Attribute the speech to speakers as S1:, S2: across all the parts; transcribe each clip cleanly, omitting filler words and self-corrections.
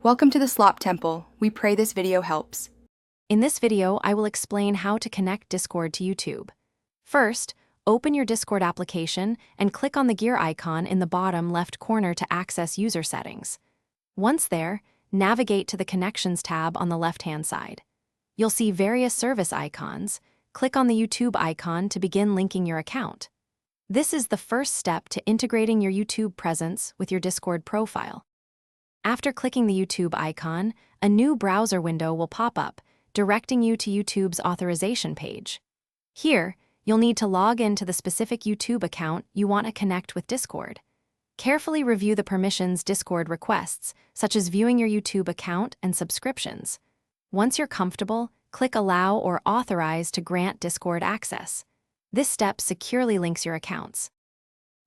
S1: Welcome to the Slop Temple. We pray this video helps.
S2: In this video, I will explain how to connect Discord to YouTube. First, open your Discord application and click on the gear icon in the bottom left corner to access user settings. Once there, navigate to the Connections tab on the left-hand side. You'll see various service icons. Click on the YouTube icon to begin linking your account. This is the first step to integrating your YouTube presence with your Discord profile. After clicking the YouTube icon, a new browser window will pop up, directing you to YouTube's authorization page. Here, you'll need to log into the specific YouTube account you want to connect with Discord. Carefully review the permissions Discord requests, such as viewing your YouTube account and subscriptions. Once you're comfortable, click Allow or Authorize to grant Discord access. This step securely links your accounts.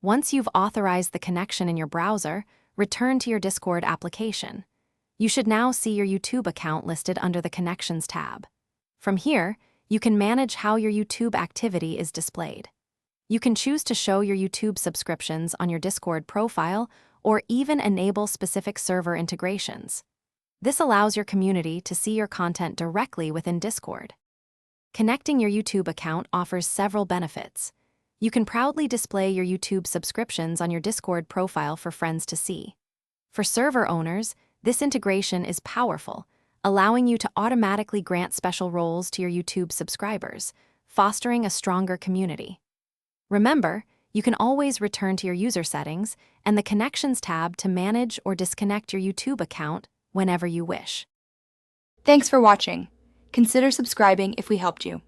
S2: Once you've authorized the connection in your browser, return to your Discord application. You should now see your YouTube account listed under the Connections tab. From here, you can manage how your YouTube activity is displayed. You can choose to show your YouTube subscriptions on your Discord profile or even enable specific server integrations. This allows your community to see your content directly within Discord. Connecting your YouTube account offers several benefits. You can proudly display your YouTube subscriptions on your Discord profile for friends to see. For server owners, this integration is powerful, allowing you to automatically grant special roles to your YouTube subscribers, fostering a stronger community. Remember, you can always return to your user settings and the Connections tab to manage or disconnect your YouTube account whenever you wish.
S1: Thanks for watching. Consider subscribing if we helped you.